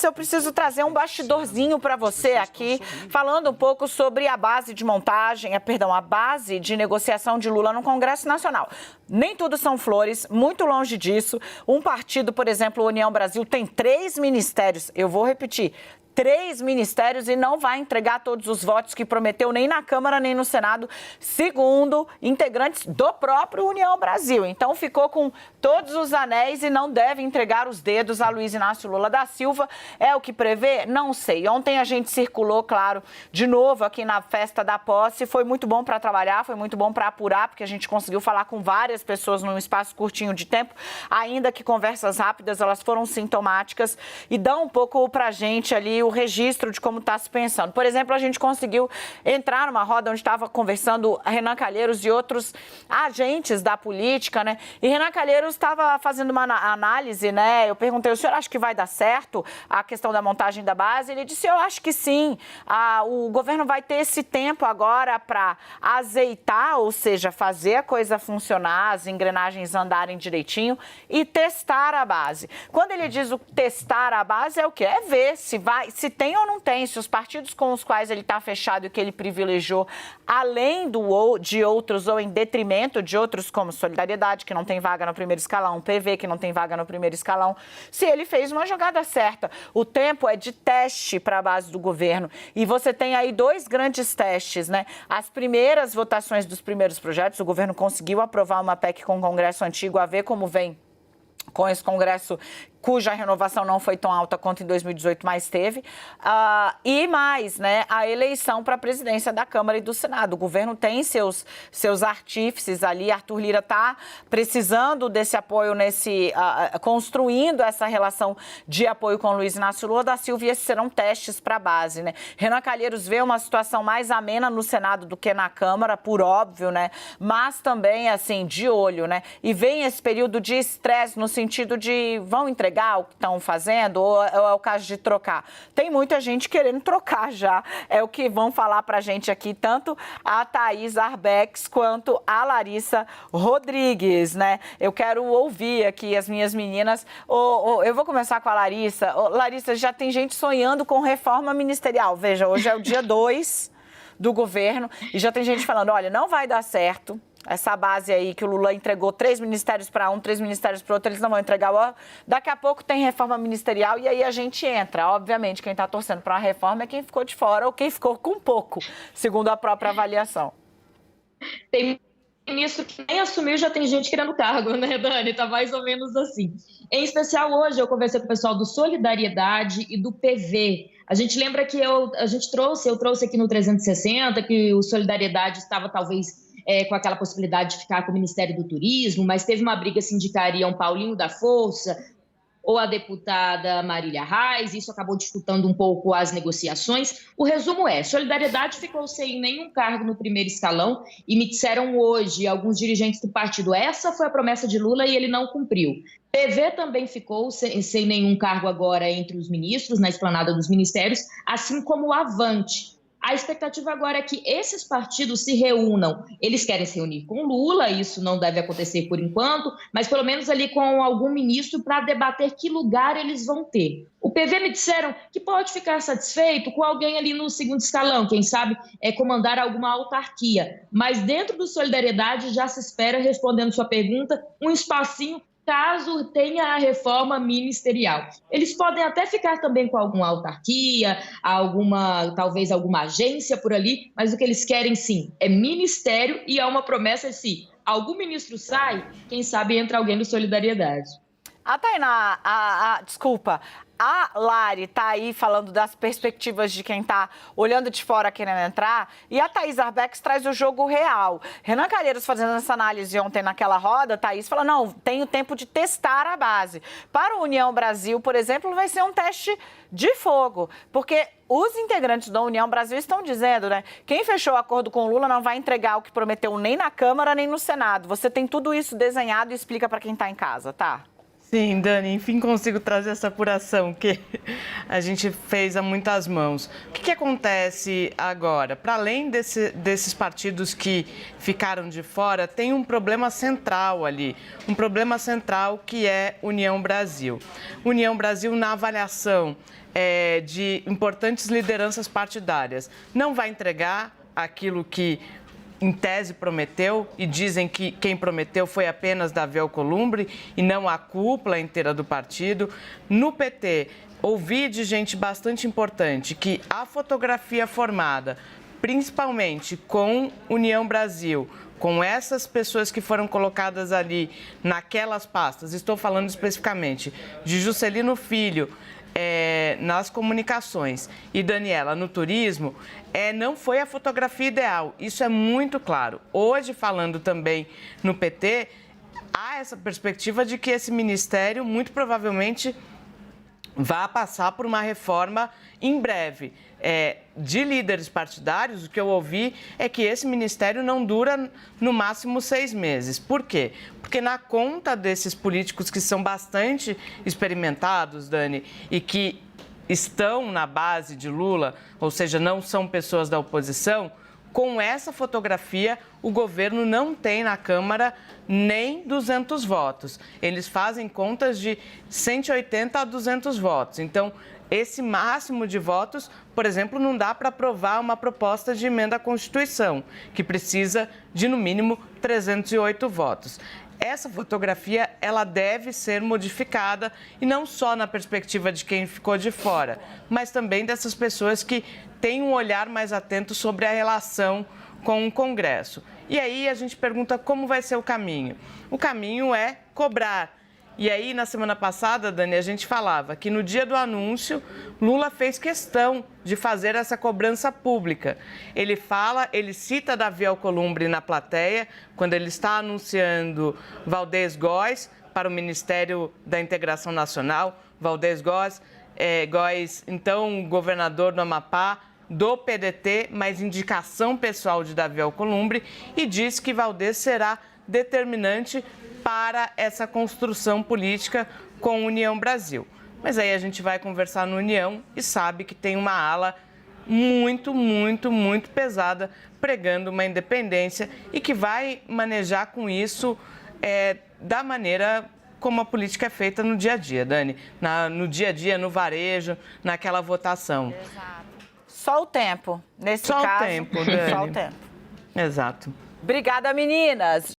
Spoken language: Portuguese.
Eu preciso trazer um bastidorzinho para você aqui, falando um pouco sobre a base de montagem, a base de negociação de Lula no Congresso Nacional. Nem tudo são flores, muito longe disso. Um partido, por exemplo, a União Brasil, tem 3 ministérios, eu vou repetir, 3 ministérios e não vai entregar todos os votos que prometeu nem na Câmara nem no Senado, segundo integrantes do próprio União Brasil. Então ficou com todos os anéis e não deve entregar os dedos a Luiz Inácio Lula da Silva. É o que prevê? Não sei. Ontem a gente circulou, claro, de novo aqui na festa da posse. Foi muito bom para trabalhar, foi muito bom para apurar, porque a gente conseguiu falar com várias pessoas num espaço curtinho de tempo, ainda que conversas rápidas, elas foram sintomáticas e dão um pouco para a gente ali o registro de como está se pensando. Por exemplo, a gente conseguiu entrar numa roda onde estava conversando Renan Calheiros e outros agentes da política, né? E Renan Calheiros estava fazendo uma análise, né? Eu perguntei, o senhor acha que vai dar certo a questão da montagem da base? Ele disse, eu acho que sim. O governo vai ter esse tempo agora para azeitar, ou seja, fazer a coisa funcionar, as engrenagens andarem direitinho e testar a base. Quando ele diz o testar a base, é o quê? É ver se tem ou não tem, se os partidos com os quais ele está fechado e que ele privilegiou, além de outros ou em detrimento de outros, como Solidariedade, que não tem vaga no primeiro escalão, PV, que não tem vaga no primeiro escalão, se ele fez uma jogada certa. O tempo é de teste para a base do governo e você tem aí 2 grandes testes, né? As primeiras votações dos primeiros projetos, o governo conseguiu aprovar uma PEC com o Congresso antigo, a ver como vem com esse Congresso, cuja renovação não foi tão alta quanto em 2018, mas teve. E mais, né, a eleição para a presidência da Câmara e do Senado. O governo tem seus artífices ali. Arthur Lira está precisando desse apoio, construindo essa relação de apoio com Luiz Inácio Lula da Silva, e esses serão testes para a base, né? Renan Calheiros vê uma situação mais amena no Senado do que na Câmara, por óbvio, né? Mas também, assim, de olho, né? E vem esse período de estresse no sentido de vão entregar o que estão fazendo ou é o caso de trocar? Tem muita gente querendo trocar já, é o que vão falar pra gente aqui, tanto a Thaís Arbex quanto a Larissa Rodrigues, né? Eu quero ouvir aqui as minhas meninas. Eu vou começar com a Larissa. Larissa, já tem gente sonhando com reforma ministerial. Veja, hoje é o dia 2 do governo e já tem gente falando, olha, não vai dar certo. Essa base aí que o Lula entregou 3 ministérios para um, 3 ministérios para outro, eles não vão entregar. Daqui a pouco tem reforma ministerial e aí a gente entra. Obviamente, quem está torcendo para uma reforma é quem ficou de fora ou quem ficou com pouco, segundo a própria avaliação. Tem ministro que nem assumiu, já tem gente querendo cargo, né, Dani? Tá mais ou menos assim. Em especial hoje, eu conversei com o pessoal do Solidariedade e do PV. A gente lembra que eu trouxe aqui no 360 que o Solidariedade estava talvez com aquela possibilidade de ficar com o Ministério do Turismo, mas teve uma briga se indicariam Paulinho da Força ou a deputada Marília Reis, isso acabou dificultando um pouco as negociações. O resumo é, Solidariedade ficou sem nenhum cargo no primeiro escalão e me disseram hoje alguns dirigentes do partido, essa foi a promessa de Lula e ele não cumpriu. PV também ficou sem nenhum cargo agora entre os ministros, na esplanada dos ministérios, assim como o Avante. A expectativa agora é que esses partidos se reúnam. Eles querem se reunir com Lula, isso não deve acontecer por enquanto, mas pelo menos ali com algum ministro para debater que lugar eles vão ter. O PV me disseram que pode ficar satisfeito com alguém ali no segundo escalão, quem sabe comandar alguma autarquia. Mas dentro do Solidariedade já se espera, respondendo sua pergunta, um espacinho caso tenha a reforma ministerial. Eles podem até ficar também com alguma autarquia, talvez alguma agência por ali, mas o que eles querem, sim, é ministério e é uma promessa se algum ministro sai, quem sabe entra alguém do Solidariedade. A Tainá, desculpa, a Lari está aí falando das perspectivas de quem está olhando de fora querendo entrar, e a Thaís Arbex traz o jogo real. Renan Calheiros fazendo essa análise ontem naquela roda, Thaís fala, não, tem o tempo de testar a base. Para a União Brasil, por exemplo, vai ser um teste de fogo, porque os integrantes da União Brasil estão dizendo, né, quem fechou o acordo com o Lula não vai entregar o que prometeu nem na Câmara nem no Senado. Você tem tudo isso desenhado e explica para quem está em casa, tá? Sim, Dani, enfim consigo trazer essa apuração que a gente fez a muitas mãos. O que acontece agora? Para além desses partidos que ficaram de fora, tem um problema central ali, um problema central que é União Brasil. União Brasil, na avaliação de importantes lideranças partidárias, não vai entregar aquilo que em tese prometeu, e dizem que quem prometeu foi apenas Davi Alcolumbre e não a cúpula inteira do partido. No PT, ouvi de gente bastante importante que a fotografia formada, principalmente com União Brasil, com essas pessoas que foram colocadas ali naquelas pastas, estou falando especificamente de Juscelino Filho, nas comunicações e Daniela no turismo, não foi a fotografia ideal. Isso é muito claro. Hoje, falando também no PT, há essa perspectiva de que esse ministério muito provavelmente vai passar por uma reforma em breve. De líderes partidários, o que eu ouvi é que esse ministério não dura no máximo 6 meses. Por quê? Porque na conta desses políticos que são bastante experimentados, Dani, e que estão na base de Lula, ou seja, não são pessoas da oposição, com essa fotografia, o governo não tem na Câmara nem 200 votos. Eles fazem contas de 180 a 200 votos. Então, esse máximo de votos, por exemplo, não dá para aprovar uma proposta de emenda à Constituição, que precisa de, no mínimo, 308 votos. Essa fotografia, ela deve ser modificada, e não só na perspectiva de quem ficou de fora, mas também dessas pessoas que têm um olhar mais atento sobre a relação com o Congresso. E aí a gente pergunta como vai ser o caminho. O caminho é cobrar. E aí, na semana passada, Dani, a gente falava que no dia do anúncio, Lula fez questão de fazer essa cobrança pública. Ele cita Davi Alcolumbre na plateia, quando ele está anunciando Valdez Góes para o Ministério da Integração Nacional. Valdez Góes, então governador do Amapá, do PDT, mas indicação pessoal de Davi Alcolumbre, e diz que Valdez será determinante para essa construção política com a União Brasil. Mas aí a gente vai conversar no União e sabe que tem uma ala muito, muito, muito pesada pregando uma independência e que vai manejar com isso da maneira como a política é feita no dia a dia, Dani. No dia a dia, no varejo, naquela votação. Exato. Só o tempo, nesse caso. Só o tempo, Dani. Só o tempo. Exato. Obrigada, meninas.